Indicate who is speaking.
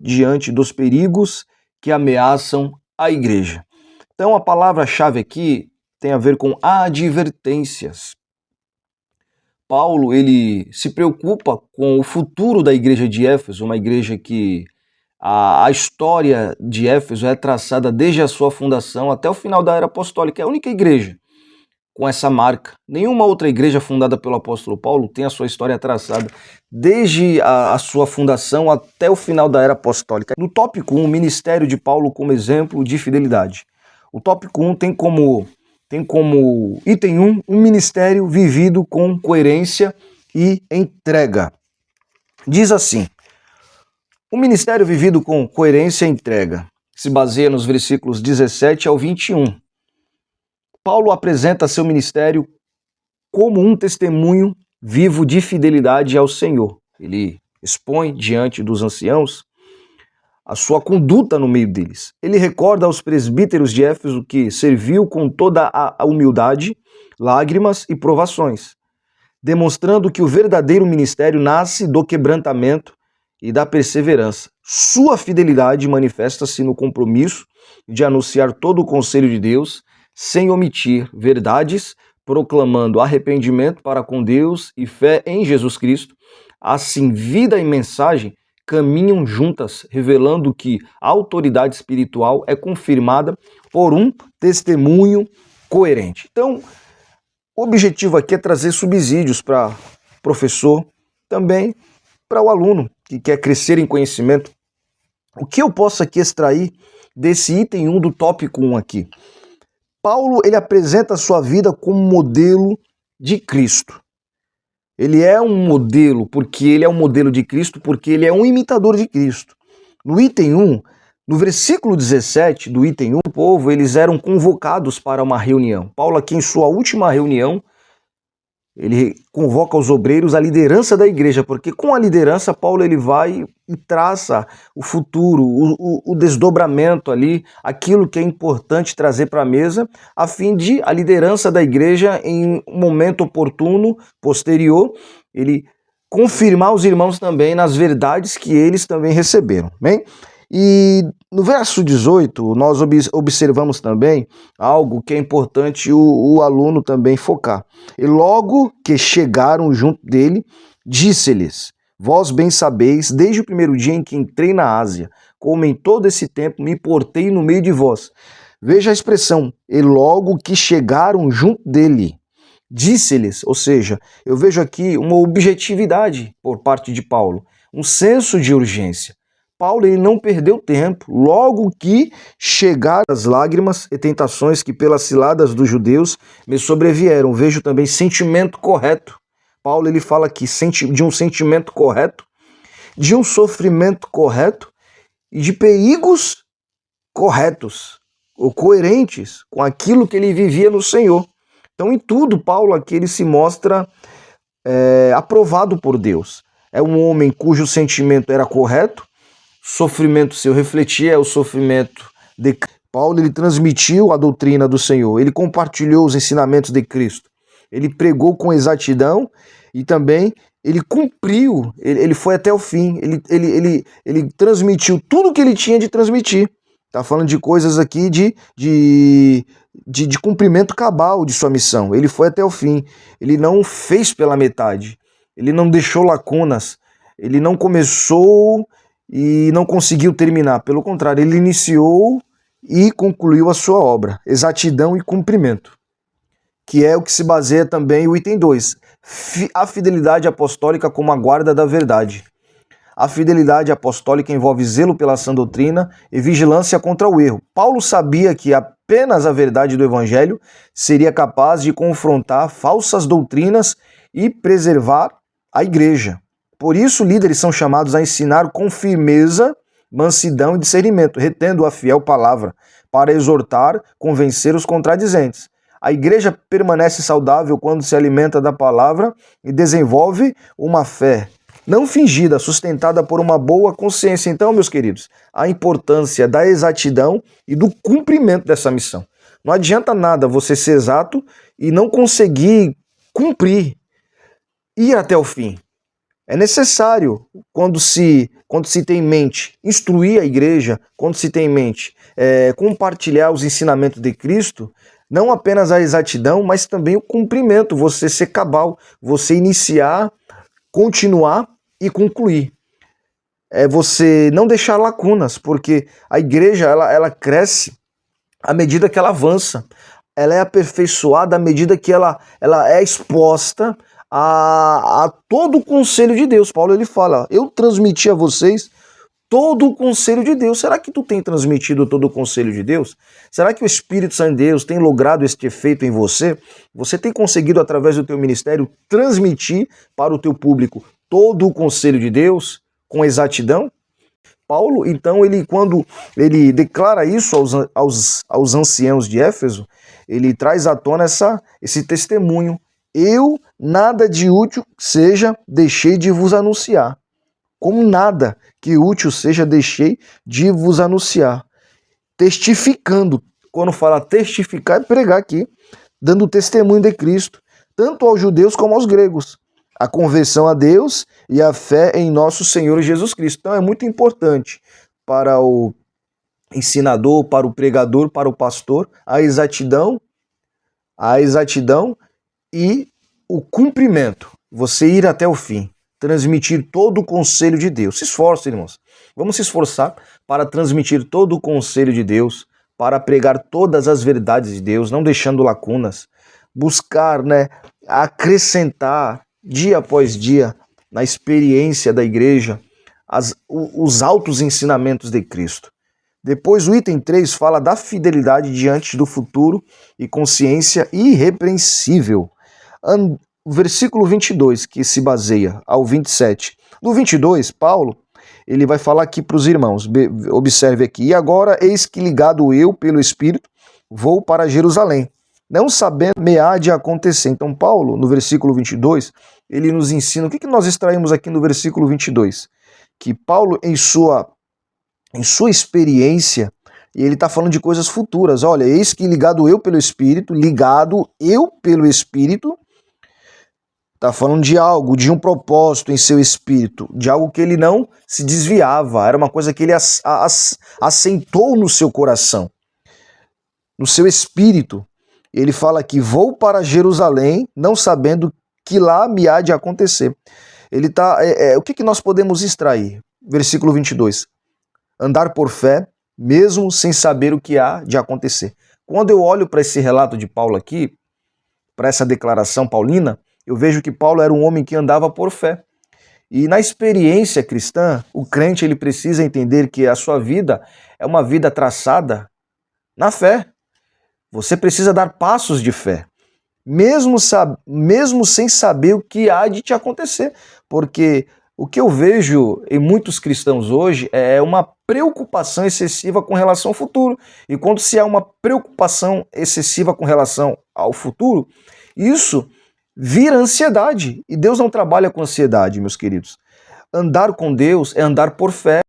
Speaker 1: diante dos perigos que ameaçam a igreja. Então a palavra-chave aqui tem a ver com advertências. Paulo, ele se preocupa com o futuro da igreja de Éfeso, uma igreja que a história de Éfeso é traçada desde a sua fundação até o final da era apostólica. É a única igreja com essa marca. Nenhuma outra igreja fundada pelo apóstolo Paulo tem a sua história traçada desde a sua fundação até o final da era apostólica. No tópico 1, o ministério de Paulo como exemplo de fidelidade. O tópico 1 tem como item 1, um ministério vivido com coerência e entrega. Diz assim: o ministério vivido com coerência e entrega se baseia nos versículos 17 ao 21. Paulo apresenta seu ministério como um testemunho vivo de fidelidade ao Senhor. Ele expõe diante dos anciãos a sua conduta no meio deles. Ele recorda aos presbíteros de Éfeso que serviu com toda a humildade, lágrimas e provações, demonstrando que o verdadeiro ministério nasce do quebrantamento e da perseverança. Sua fidelidade manifesta-se no compromisso de anunciar todo o conselho de Deus, sem omitir verdades, proclamando arrependimento para com Deus e fé em Jesus Cristo. Assim, vida e mensagem caminham juntas, revelando que a autoridade espiritual é confirmada por um testemunho coerente. Então, o objetivo aqui é trazer subsídios para o professor, também para o aluno que quer crescer em conhecimento. O que eu posso aqui extrair desse item 1 do tópico 1 aqui? Paulo, ele apresenta a sua vida como modelo de Cristo. Ele é um modelo, porque ele é um modelo de Cristo, porque ele é um imitador de Cristo. No item 1, no versículo 17 do item 1, o povo, eles eram convocados para uma reunião. Paulo aqui em sua última reunião, ele convoca os obreiros, a liderança da igreja, porque com a liderança Paulo ele vai e traça o futuro, o desdobramento ali, aquilo que é importante trazer para a mesa, a fim de a liderança da igreja, em um momento oportuno, posterior, ele confirmar os irmãos também nas verdades que eles também receberam, bem? E no verso 18, nós observamos também algo que é importante o aluno também focar. E logo que chegaram junto dele, disse-lhes: vós bem sabeis, desde o primeiro dia em que entrei na Ásia, como em todo esse tempo me portei no meio de vós. Veja a expressão, e logo que chegaram junto dele, disse-lhes, ou seja, eu vejo aqui uma objetividade por parte de Paulo, um senso de urgência. Paulo, ele não perdeu tempo, logo que chegaram as lágrimas e tentações que pelas ciladas dos judeus me sobrevieram. Vejo também sentimento correto. Paulo, ele fala aqui de um sentimento correto, de um sofrimento correto e de perigos corretos, ou coerentes com aquilo que ele vivia no Senhor. Então, em tudo, Paulo aqui ele se mostra aprovado por Deus. É um homem cujo sentimento era correto, sofrimento seu refletia o sofrimento de Paulo. Ele transmitiu a doutrina do Senhor, ele compartilhou os ensinamentos de Cristo, ele pregou com exatidão e também ele cumpriu, ele foi até o fim, ele transmitiu tudo que ele tinha de transmitir. Está falando de coisas aqui de cumprimento cabal de sua missão. Ele foi até o fim, ele não fez pela metade, ele não deixou lacunas, ele não começou e não conseguiu terminar. Pelo contrário, ele iniciou e concluiu a sua obra. Exatidão e cumprimento, que é o que se baseia também o item 2. A fidelidade apostólica como a guarda da verdade. A fidelidade apostólica envolve zelo pela sã doutrina e vigilância contra o erro. Paulo sabia que apenas a verdade do evangelho seria capaz de confrontar falsas doutrinas e preservar a igreja. Por isso, líderes são chamados a ensinar com firmeza, mansidão e discernimento, retendo a fiel palavra, para exortar, convencer os contradizentes. A igreja permanece saudável quando se alimenta da palavra e desenvolve uma fé não fingida, sustentada por uma boa consciência. Então, meus queridos, a importância da exatidão e do cumprimento dessa missão. Não adianta nada você ser exato e não conseguir cumprir, ir até o fim. É necessário, quando se tem em mente instruir a igreja, quando se tem em mente compartilhar os ensinamentos de Cristo, não apenas a exatidão, mas também o cumprimento, você ser cabal, você iniciar, continuar e concluir. É você não deixar lacunas, porque a igreja ela cresce à medida que ela avança. Ela é aperfeiçoada à medida que ela é exposta a todo o conselho de Deus. Paulo ele fala, eu transmiti a vocês todo o conselho de Deus. Será que tu tem transmitido todo o conselho de Deus? Será que o Espírito Santo de Deus tem logrado este efeito em você? Você tem conseguido, através do teu ministério, transmitir para o teu público todo o conselho de Deus com exatidão? Paulo, então, quando ele declara isso aos anciãos de Éfeso, ele traz à tona esse testemunho. Eu nada de útil seja, deixei de vos anunciar. Como nada que útil seja, deixei de vos anunciar. Testificando. Quando fala testificar, é pregar aqui, dando testemunho de Cristo, tanto aos judeus como aos gregos. A conversão a Deus e a fé em nosso Senhor Jesus Cristo. Então é muito importante para o ensinador, para o pregador, para o pastor, a exatidão e o cumprimento. Você ir até o fim, transmitir todo o conselho de Deus. Se esforce, irmãos. Vamos se esforçar para transmitir todo o conselho de Deus, para pregar todas as verdades de Deus, não deixando lacunas. Buscar, acrescentar dia após dia na experiência da igreja os altos ensinamentos de Cristo. Depois o item 3 fala da fidelidade diante do futuro e consciência irrepreensível. O versículo 22, que se baseia ao 27. No 22, Paulo, ele vai falar aqui para os irmãos, observe aqui, e agora eis que ligado eu pelo Espírito, vou para Jerusalém, não sabendo me há de acontecer. Então Paulo, no versículo 22, ele nos ensina, o que nós extraímos aqui no versículo 22? Que Paulo, em sua experiência, e ele está falando de coisas futuras. Olha, eis que ligado eu pelo Espírito, está falando de algo, de um propósito em seu espírito, de algo que ele não se desviava, era uma coisa que ele assentou no seu coração, no seu espírito. Ele fala que vou para Jerusalém, não sabendo que lá me há de acontecer. Ele tá, o que nós podemos extrair? Versículo 22. Andar por fé, mesmo sem saber o que há de acontecer. Quando eu olho para esse relato de Paulo aqui, para essa declaração paulina, eu vejo que Paulo era um homem que andava por fé. E na experiência cristã, o crente ele precisa entender que a sua vida é uma vida traçada na fé. Você precisa dar passos de fé, mesmo sem saber o que há de te acontecer. Porque o que eu vejo em muitos cristãos hoje é uma preocupação excessiva com relação ao futuro. E quando se há uma preocupação excessiva com relação ao futuro, isso vira ansiedade. E Deus não trabalha com ansiedade, meus queridos. Andar com Deus é andar por fé.